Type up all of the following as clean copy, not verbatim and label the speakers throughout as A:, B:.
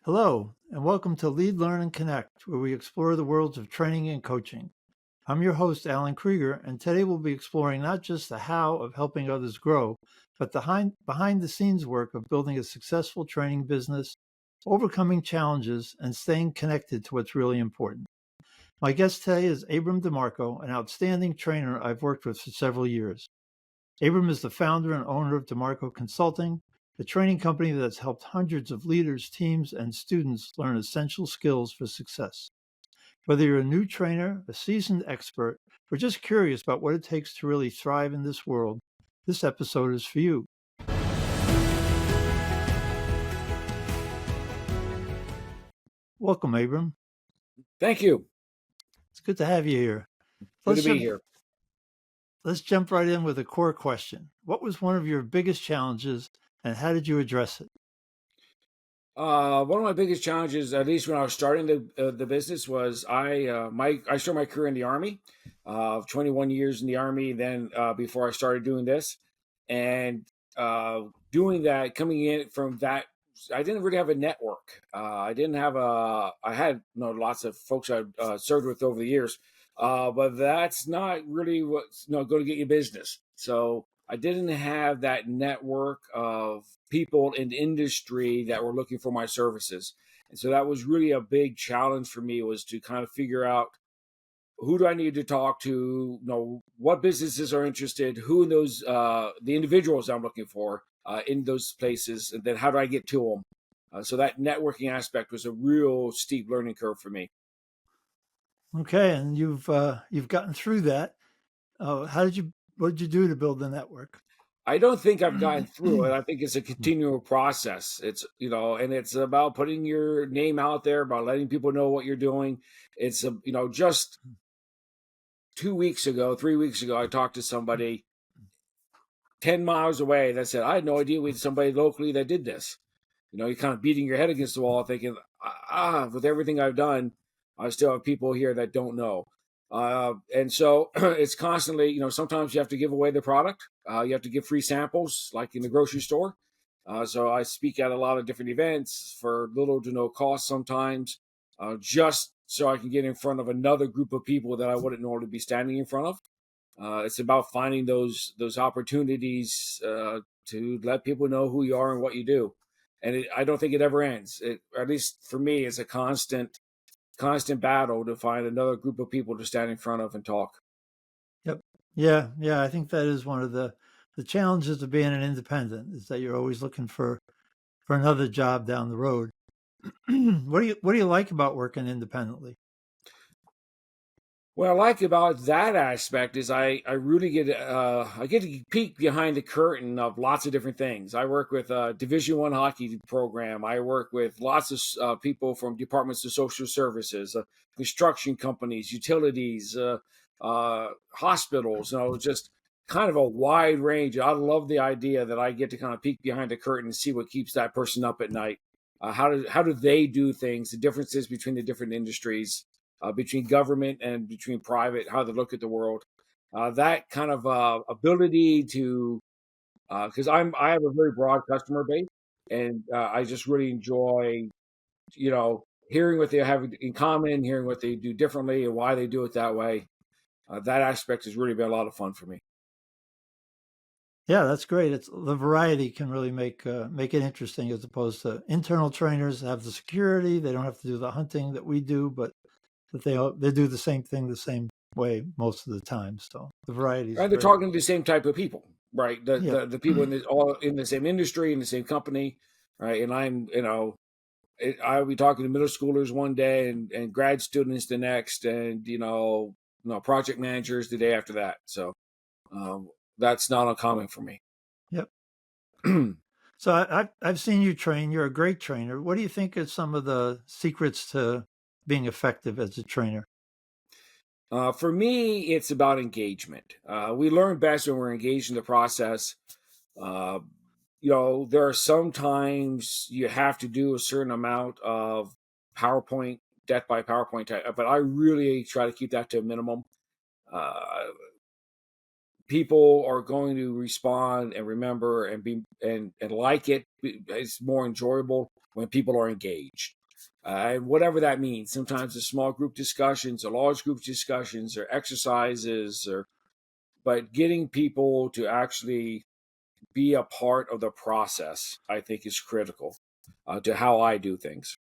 A: Hello, and welcome to Lead, Learn, and Connect, where we explore the worlds of training and coaching. I'm your host, Alan Krieger, and today we'll be exploring not just the how of helping others grow, but the behind the scenes work of building a successful training business, overcoming challenges, and staying connected to what's really important. My guest today is Abram DiMarco, an outstanding trainer I've worked with for several years. Abram is the founder and owner of DiMarco Consulting, a training company that's helped hundreds of leaders, teams, and students learn essential skills for success. Whether you're a new trainer, a seasoned expert, or just curious about what it takes to really thrive in this world, this episode is for you. Welcome, Abram.
B: Thank you.
A: It's good to have you here.
B: Good to be here.
A: Let's jump right in with a core question. What was one of your biggest challenges, and how did you address it?
B: One of my biggest challenges, at least when I was starting the business, was I started my career in the Army, 21 years in the Army. Then before I started doing this, and doing that, coming in from that, I didn't really have a network. I didn't have a. I had lots of folks I served with over the years, but that's not really what's going to get you business. So I didn't have that network of people in industry that were looking for my services. And so that was really a big challenge for me, was to kind of figure out, who do I need to talk to, what businesses are interested, who in those, the individuals I'm looking for in those places, and then how do I get to them? So that networking aspect was a real steep learning curve for me.
A: Okay, and you've gotten through that. What did you do to build the network?
B: I don't think I've gotten through it. I think it's a continual process. It's, and it's about putting your name out there, about letting people know what you're doing. It's, just 2 weeks ago, 3 weeks ago, I talked to somebody 10 miles away that said, I had no idea we had somebody locally that did this. You're kind of beating your head against the wall thinking, with everything I've done, I still have people here that don't know. And so it's constantly, sometimes you have to give away the product. You have to give free samples, like in the grocery store. So I speak at a lot of different events for little to no cost sometimes, just so I can get in front of another group of people that I wouldn't normally be standing in front of. It's about finding those opportunities to let people know who you are and what you do. And I don't think it ever ends. At least for me, it's a constant battle to find another group of people to stand in front of and talk.
A: Yep. Yeah. I think that is one of the challenges of being an independent, is that you're always looking for another job down the road. What do you like about working independently?
B: What I like about that aspect is I really get to peek behind the curtain of lots of different things. I work with a Division I hockey program. I work with lots of people from departments of social services, construction companies, utilities, hospitals. Just kind of a wide range. I love the idea that I get to kind of peek behind the curtain and see what keeps that person up at night. How do they do things? The differences between the different industries, between government and between private, how they look at the world. That kind of ability to, because I have a very broad customer base, and I just really enjoy, hearing what they have in common, hearing what they do differently, and why they do it that way. That aspect has really been a lot of fun for me.
A: Yeah, that's great. It's the variety can really make it interesting, as opposed to internal trainers have the security. They don't have to do the hunting that we do, but that they do the same thing the same way most of the time. So the variety is
B: Right, they're
A: great.
B: talking to the same type of people, right?
A: Yeah.
B: The people all in the same industry, in the same company, right? And I'm, I'll be talking to middle schoolers one day and grad students the next, and project managers the day after that. So that's not uncommon for me.
A: Yep. So I've seen you train. You're a great trainer. What do you think are some of the secrets to being effective as a trainer?
B: For me, it's about engagement. We learn best when we're engaged in the process. Uh, there are sometimes you have to do a certain amount of PowerPoint, death by PowerPoint, but I really try to keep that to a minimum. Uh, People are going to respond and remember and be and like it. It's more enjoyable when people are engaged. And whatever that means, sometimes it's small group discussions or large group discussions or exercises, but getting people to actually be a part of the process, I think, is critical to how I do things.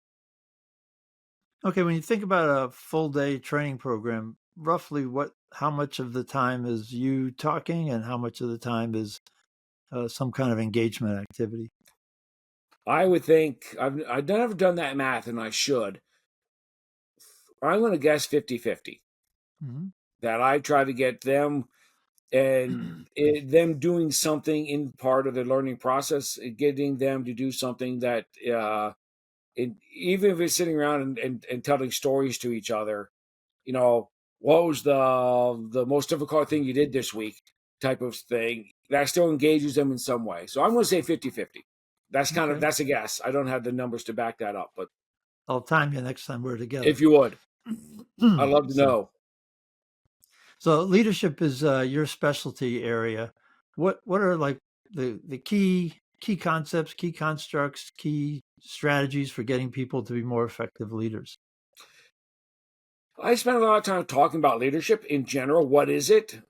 A: Okay, when you think about a full day training program, roughly how much of the time is you talking and how much of the time is some kind of engagement activity?
B: I would think I've never done that math, and I should. I'm going to guess 50-50.
A: Hmm.
B: That I try to get them and them doing something in part of the learning process, getting them to do something that even if it's sitting around and telling stories to each other, you know, what was the most difficult thing you did this week type of thing, that still engages them in some way. So I'm going to say 50-50.
A: Okay.
B: That's a guess. I don't have the numbers to back that up, but
A: I'll time you next time we're together.
B: if you would, I'd love to know.
A: So leadership is your specialty area. What are like the key concepts, key constructs, key strategies for getting people to be more effective leaders?
B: I spend a lot of time talking about leadership in general. What is it?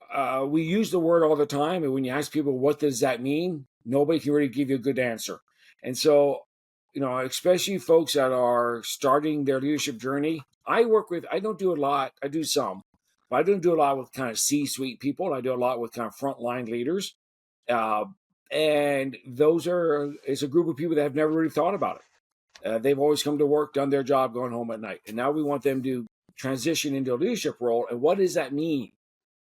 B: We use the word all the time, and when you ask people what does that mean, nobody can really give you a good answer. And so, especially folks that are starting their leadership journey, I work with. I don't do a lot. I do some, but I don't do a lot with kind of C-suite people. I do a lot with kind of frontline leaders, uh, and it's a group of people that have never really thought about it. They've always come to work, done their job, going home at night. And now we want them to transition into a leadership role. And what does that mean?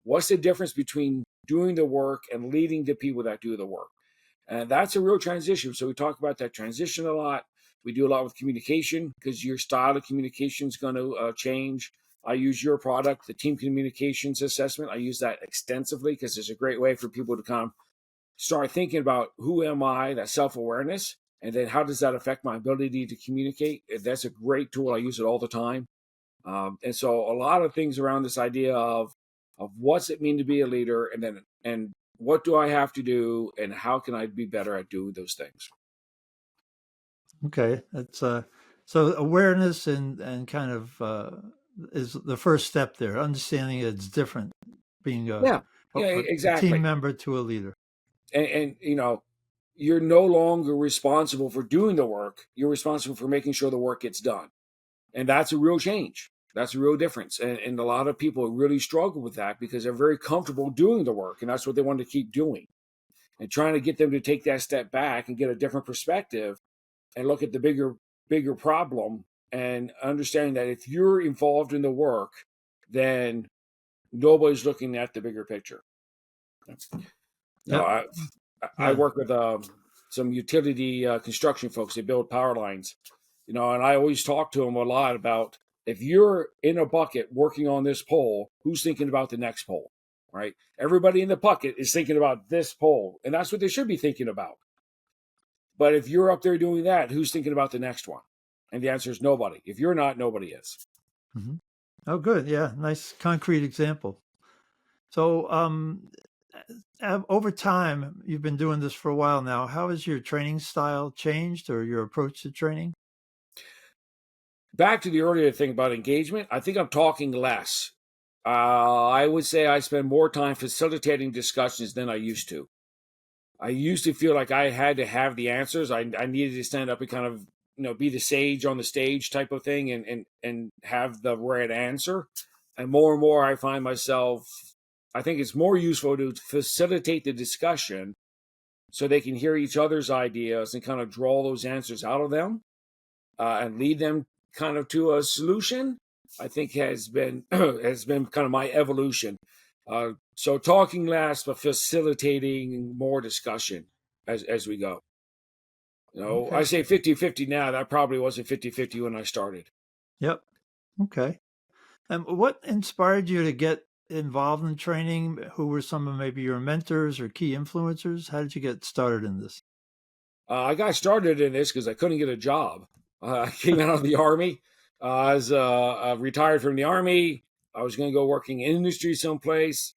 B: What's the difference between doing the work and leading the people that do the work? And that's a real transition. So we talk about that transition a lot. We do a lot with communication because your style of communication is going to change. I use your product, the team communications assessment. I use that extensively because it's a great way for people to kind of start thinking about who am I, that self-awareness, and then how does that affect my ability to communicate. That's a great tool. I use it all the time. And so a lot of things around this idea of what's it mean to be a leader, and what do I have to do, and how can I be better at doing those things.
A: Okay, that's so awareness and kind of is the first step there. Understanding it's different being
B: Yeah, yeah,
A: a team
B: exactly.
A: member to a leader.
B: And you're no longer responsible for doing the work. You're responsible for making sure the work gets done. And that's a real change. That's a real difference. And a lot of people really struggle with that because they're very comfortable doing the work. And that's what they want to keep doing. And trying to get them to take that step back and get a different perspective and look at the bigger problem, and understanding that if you're involved in the work, then nobody's looking at the bigger picture. No,
A: Yep.
B: I
A: Yeah.
B: work with some utility construction folks. They build power lines, and I always talk to them a lot about, if you're in a bucket working on this pole, who's thinking about the next pole, right? Everybody in the bucket is thinking about this pole, and that's what they should be thinking about. But if you're up there doing that, who's thinking about the next one? And the answer is nobody. If you're not, nobody is.
A: Hmm. Oh, good. Yeah, nice concrete example. So, over time, you've been doing this for a while now. How has your training style changed, or your approach to training?
B: Back to the earlier thing about engagement, I think I'm talking less. I would say I spend more time facilitating discussions than I used to. I used to feel like I had to have the answers. I needed to stand up and kind of, be the sage on the stage type of thing, and have the right answer. And more I find myself, I think it's more useful to facilitate the discussion so they can hear each other's ideas and kind of draw those answers out of them, and lead them kind of to a solution. I think has been has been kind of my evolution. So talking less, but facilitating more discussion as we go. I
A: Okay.
B: say 50-50 now. That probably wasn't 50-50 when I started.
A: Yep. Okay. And what inspired you to get involved in training? Who were some of maybe your mentors or key influencers? How did you get started in this?
B: I got started in this because I couldn't get a job. I came out of the Army. I was retired from the Army. I was going to go working in industry someplace.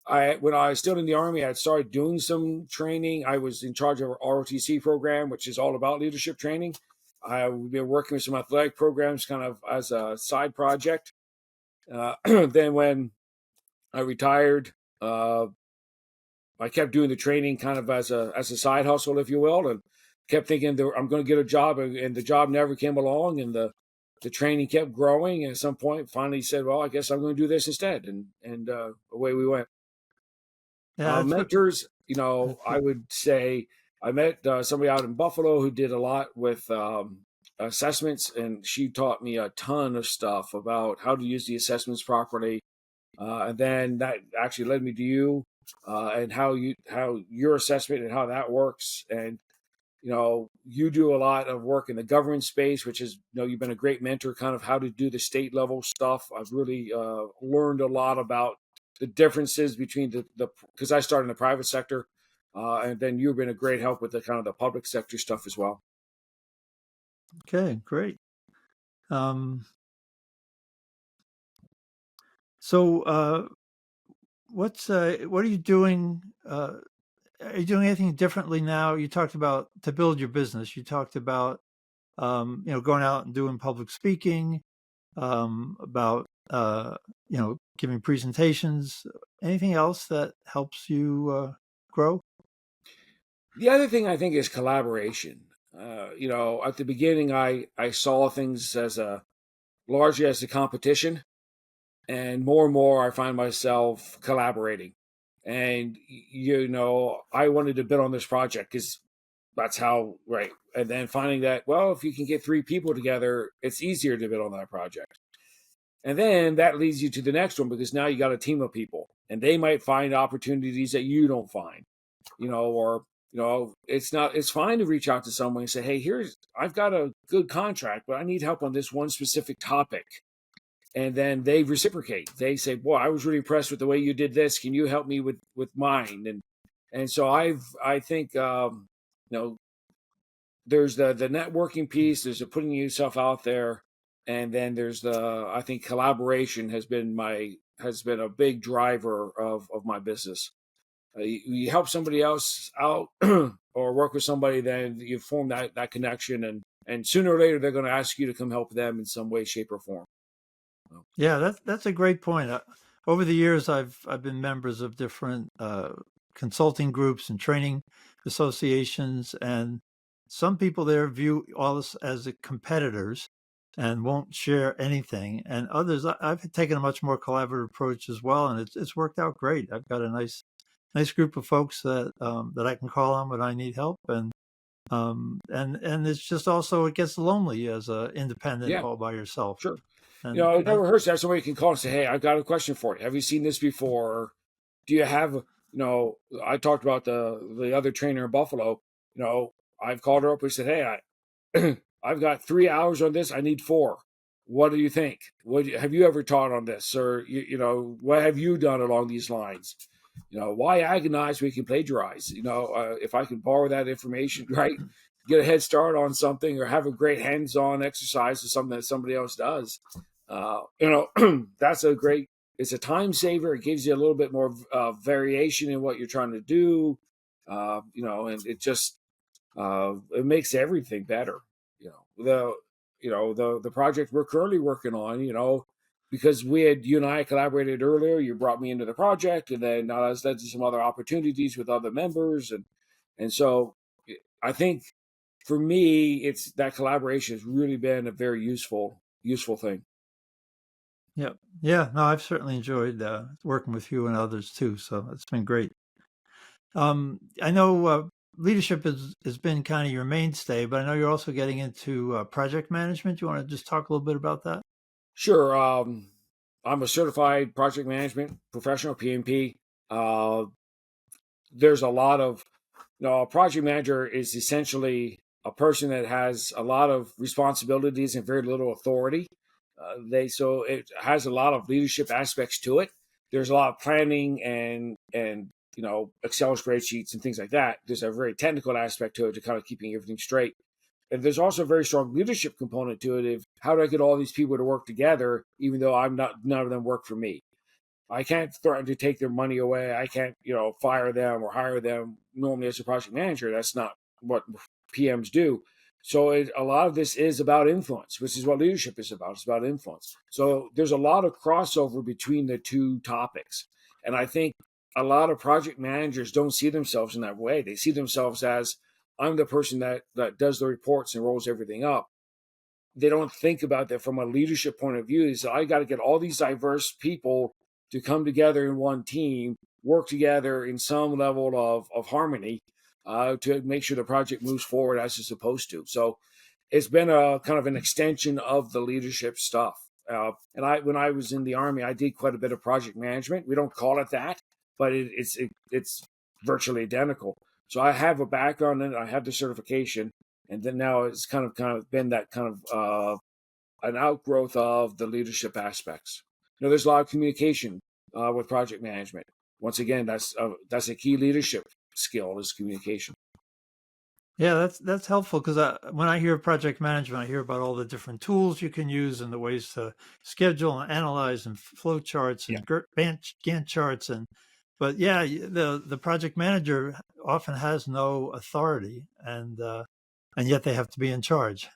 B: when I was still in the Army, I had started doing some training. I was in charge of our ROTC program, which is all about leadership training. I've been working with some athletic programs kind of as a side project. Then when I retired, I kept doing the training kind of as a side hustle, if you will, and kept thinking I'm going to get a job, and the job never came along, and the training kept growing. And at some point, finally said, "Well, I guess I'm going to do this instead," and away we went.
A: Yeah, that's good.
B: Mentors,
A: That's
B: I
A: good.
B: would say I met somebody out in Buffalo who did a lot with assessments, and she taught me a ton of stuff about how to use the assessments properly. And then that actually led me to you, and how your assessment and how that works. And you do a lot of work in the government space, which is, you've been a great mentor, kind of how to do the state level stuff. I've really learned a lot about the differences between the because I started in the private sector, and then you've been a great help with the kind of the public sector stuff as well.
A: Okay, great. Um, so, what are you doing? Are you doing anything differently now? You talked about to build your business. You talked about going out and doing public speaking, about giving presentations. Anything else that helps you grow?
B: The other thing I think is collaboration. At the beginning, I saw things as largely as a competition, and more I find myself collaborating. And I wanted to bid on this project because that's how, right. And then finding that, well, if you can get three people together, it's easier to bid on that project. And then that leads you to the next one, because now you got a team of people, and they might find opportunities that you don't find. Or it's fine to reach out to someone and say, hey, I've got a good contract, but I need help on this one specific topic. And then they reciprocate. They say, boy, I was really impressed with the way you did this. Can you help me with mine? And so I think there's the networking piece, there's the putting yourself out there, and then there's I think collaboration has been a big driver of my business. You help somebody else out or work with somebody, then you form that connection, and sooner or later they're going to ask you to come help them in some way, shape, or form.
A: Yeah, that's a great point. Over the years, I've been members of different consulting groups and training associations, and some people there view all this as competitors and won't share anything. And others, I've taken a much more collaborative approach as well, and it's worked out great. I've got a nice group of folks that I can call on when I need help, and it's just also it gets lonely as a independent
B: Yeah,
A: all by yourself.
B: sure.
A: And
B: It never hurts to have somebody you can call and say, hey, I've got a question for you. Have you seen this before? Do you have, I talked about the other trainer in Buffalo. I've called her up and said, hey, I've got 3 hours on this. I need 4. What do you think? Have you ever taught on this? Or, what have you done along these lines? Why agonize when you can plagiarize? If I can borrow that information, right, get a head start on something, or have a great hands-on exercise or something that somebody else does, that's it's a time saver. It gives you a little bit more variation in what you're trying to do, and it just it makes everything better. The project we're currently working on, because you and I collaborated earlier. You brought me into the project, and then now that's led to some other opportunities with other members, and so I think for me, it's that collaboration has really been a very useful thing.
A: yeah, yeah. No, I've certainly enjoyed working with you and others too. So it's been great. I know leadership has been kind of your mainstay, but I know you're also getting into project management. You want to just talk a little bit about that?
B: Sure. I'm a certified project management professional, PMP. Uh, there's a lot of, a project manager is essentially a person that has a lot of responsibilities and very little authority. So it has a lot of leadership aspects to it. There's a lot of planning and Excel spreadsheets and things like that. There's a very technical aspect to it, to kind of keeping everything straight. And there's also a very strong leadership component to it. Of how do I get all these people to work together, even though none of them work for me? I can't threaten to take their money away. I can't, fire them or hire them normally as a project manager. That's not what PMs do. So a lot of this is about influence, which is what leadership is about. It's about influence. So there's a lot of crossover between the two topics. And I think a lot of project managers don't see themselves in that way. They see themselves as, I'm the person that does the reports and rolls everything up. They don't think about that from a leadership point of view. They say, I got to get all these diverse people to come together in one team, work together in some level of harmony to make sure the project moves forward as it's supposed to. So it's been a kind of an extension of the leadership stuff. And when I was in the Army, I did quite a bit of project management. We don't call it that, but it's virtually identical. So I have a background in it. I have the certification. And then now it's kind of been that kind of an outgrowth of the leadership aspects. There's a lot of communication with project management. Once again, that's a key leadership skill is communication.
A: Yeah, that's helpful because when I hear project management, I hear about all the different tools you can use and the ways to schedule and analyze and flow charts and Gantt charts but yeah, the project manager often has no authority and yet they have to be in charge.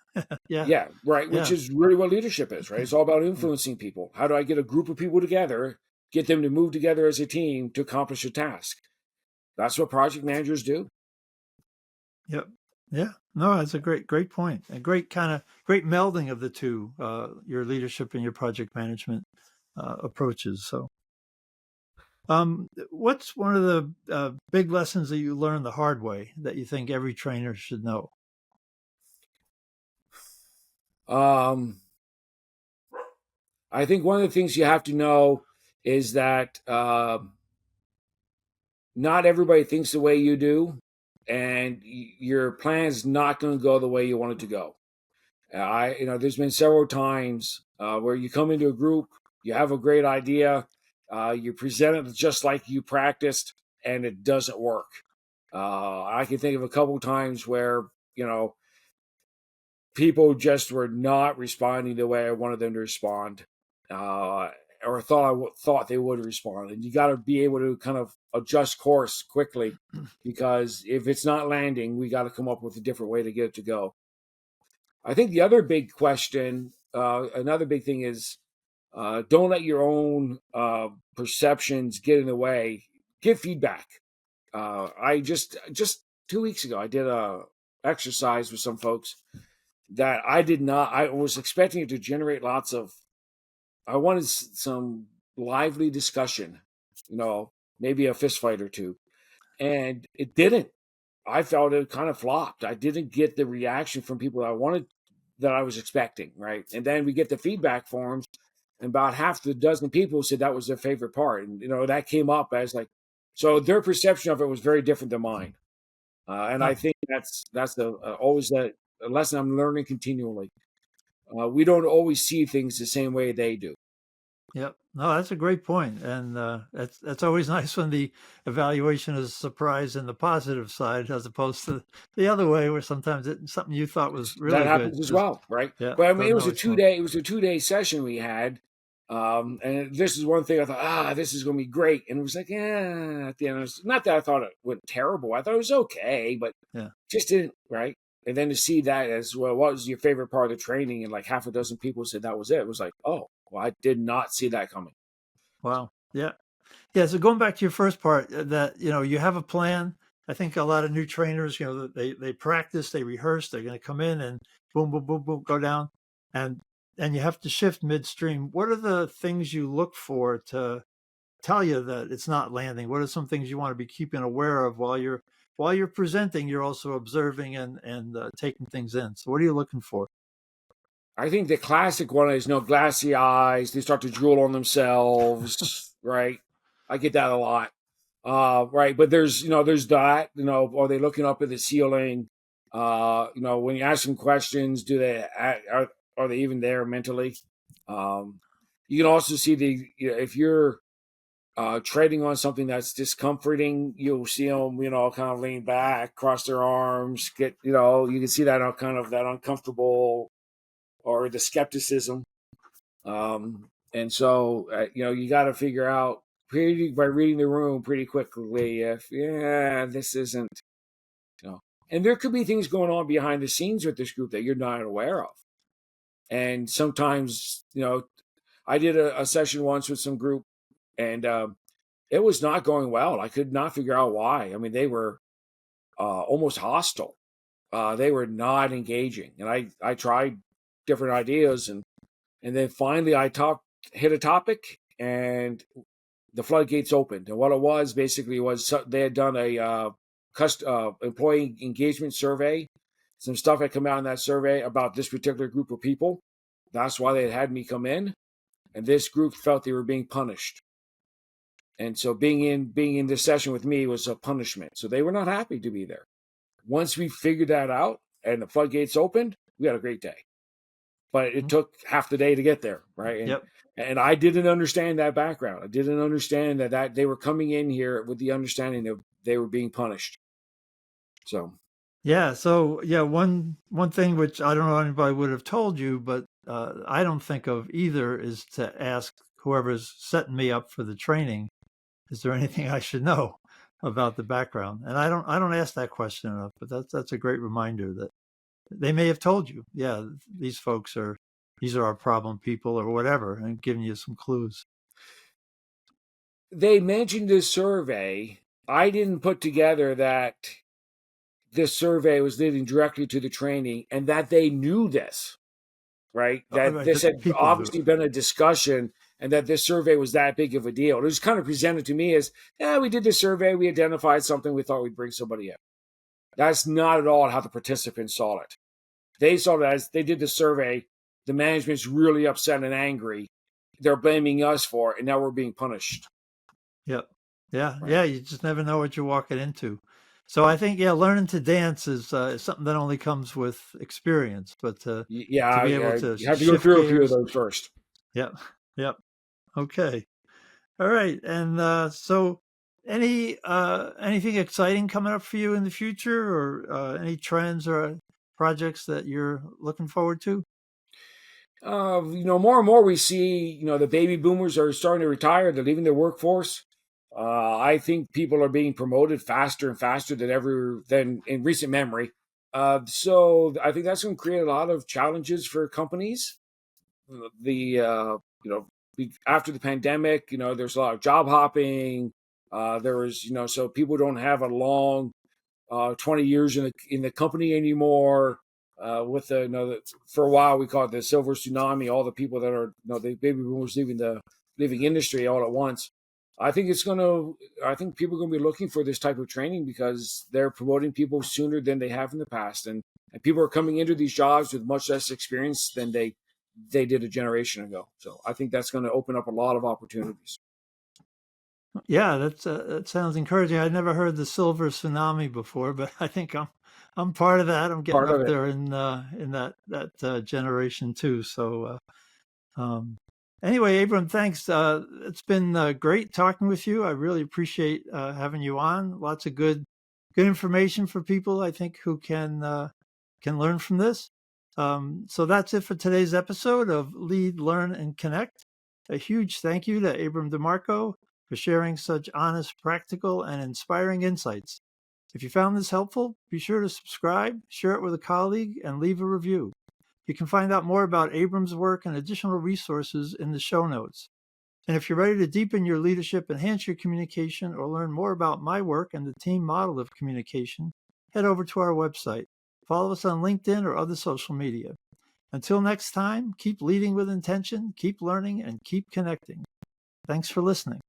B: Yeah, right. Which is really what leadership is, right? It's all about influencing people. How do I get a group of people together, get them to move together as a team to accomplish a task? That's what project managers do.
A: Yep. Yeah. No, that's a great point. A great melding of the two, your leadership and your project management approaches. So, what's one of the big lessons that you learned the hard way that you think every trainer should know?
B: I think one of the things you have to know is that not everybody thinks the way you do, and your plan is not going to go the way you want it to go. There's been several times where you come into a group, you have a great idea, you present it just like you practiced, and it doesn't work. I can think of a couple times where people just were not responding the way I wanted them to respond, or thought they would respond. And you got to be able to kind of adjust course quickly, because if it's not landing, we got to come up with a different way to get it to go. I think the other big question, another big thing is don't let your own perceptions get in the way. Give feedback. I just 2 weeks ago, I did a exercise with some folks that I did not. I was expecting it to generate I wanted some lively discussion, maybe a fist fight or two, and it didn't. I felt it kind of flopped. I didn't get the reaction from people that I was expecting, right? And then we get the feedback forms, and about half the dozen people said that was their favorite part, and that came up as like, so their perception of it was very different than mine, and I think that's always a lesson I'm learning continually. We don't always see things the same way they do.
A: Yep. No, that's a great point. And that's always nice when the evaluation is a surprise in the positive side as opposed to the other way where sometimes something you thought was really
B: that happens
A: good
B: as well, right?
A: Yeah,
B: But I mean, it was a 2-day session we had. And this is one thing I thought, this is going to be great. And it was like, at the end, it was not that I thought it went terrible. I thought it was okay, but just didn't, right? And then to see that as well, what was your favorite part of the training? And like half a dozen people said that was it. It was like, oh, well, I did not see that coming.
A: Wow. Yeah. Yeah. So going back to your first part, that, you have a plan. I think a lot of new trainers, they practice, they rehearse, they're going to come in and boom, boom, boom, boom, go down. And you have to shift midstream. What are the things you look for to tell you that it's not landing? What are some things you want to be keeping aware of while you're presenting? You're also observing and taking things in. So what are you looking for?
B: I think the classic one is glassy eyes. They start to drool on themselves, right? I get that a lot, right? But there's that. Are they looking up at the ceiling? When you ask them questions, are they even there mentally? You can also see if you're trading on something that's discomforting, you'll see them, kind of lean back, cross their arms, you can see that kind of that uncomfortable or the skepticism. And so, you got to figure out by reading the room pretty quickly if this isn't, you know. And there could be things going on behind the scenes with this group that you're not aware of. And sometimes, I did a session once with some group, and it was not going well. I could not figure out why. I mean, they were almost hostile. They were not engaging, and I tried different ideas, and then finally I hit a topic, and the floodgates opened. And what it was basically was they had done a employee engagement survey. Some stuff had come out in that survey about this particular group of people. That's why they had me come in, and this group felt they were being punished. And so being in this session with me was a punishment. So they were not happy to be there. Once we figured that out and the floodgates opened, we had a great day. But it took half the day to get there, right? And, and I didn't understand that background. I didn't understand that they were coming in here with the understanding that they were being punished. So
A: one thing which I don't know anybody would have told you, but I don't think of either, is to ask whoever's setting me up for the training, is there anything I should know about the background? And I don't ask that question enough, but that's a great reminder that they may have told you, these are our problem people or whatever, and giving you some clues.
B: They mentioned this survey. I didn't put together that this survey was leading directly to the training and that they knew this, right? That this had obviously been a discussion and that this survey was that big of a deal. It was kind of presented to me as, we did this survey, we identified something, we thought we'd bring somebody in. That's not at all how the participants saw it. They saw it as they did the survey, the management's really upset and angry. They're blaming us for it, and now we're being punished.
A: Yep. Yeah. Right. Yeah. You just never know what you're walking into. So I think, learning to dance is something that only comes with experience, but to be able to
B: you have to go through a few of those first.
A: Yep. Okay. All right. And so anything exciting coming up for you in the future, or any trends or projects that you're looking forward to?
B: More and more we see, the baby boomers are starting to retire. They're leaving their workforce. I think people are being promoted faster and faster than in recent memory. So I think that's going to create a lot of challenges for companies. After the pandemic, there's a lot of job hopping. There was, so people don't have a long 20 years in the company anymore. With for a while we call it the silver tsunami. All the people that are, the baby boomers leaving industry all at once. I think people are going to be looking for this type of training because they're promoting people sooner than they have in the past, and people are coming into these jobs with much less experience than they did a generation ago. So I think that's going to open up a lot of opportunities.
A: Yeah, that sounds encouraging. I'd never heard the silver tsunami before, but I think I'm part of that. I'm getting up there in that generation too. So anyway, Abram, thanks. It's been great talking with you. I really appreciate having you on. Lots of good information for people, I think, who can learn from this. So that's it for today's episode of Lead, Learn, and Connect. A huge thank you to Abram DiMarco for sharing such honest, practical, and inspiring insights. If you found this helpful, be sure to subscribe, share it with a colleague, and leave a review. You can find out more about Abram's work and additional resources in the show notes. And if you're ready to deepen your leadership, enhance your communication, or learn more about my work and the team model of communication, head over to our website. Follow us on LinkedIn or other social media. Until next time, keep leading with intention, keep learning, and keep connecting. Thanks for listening.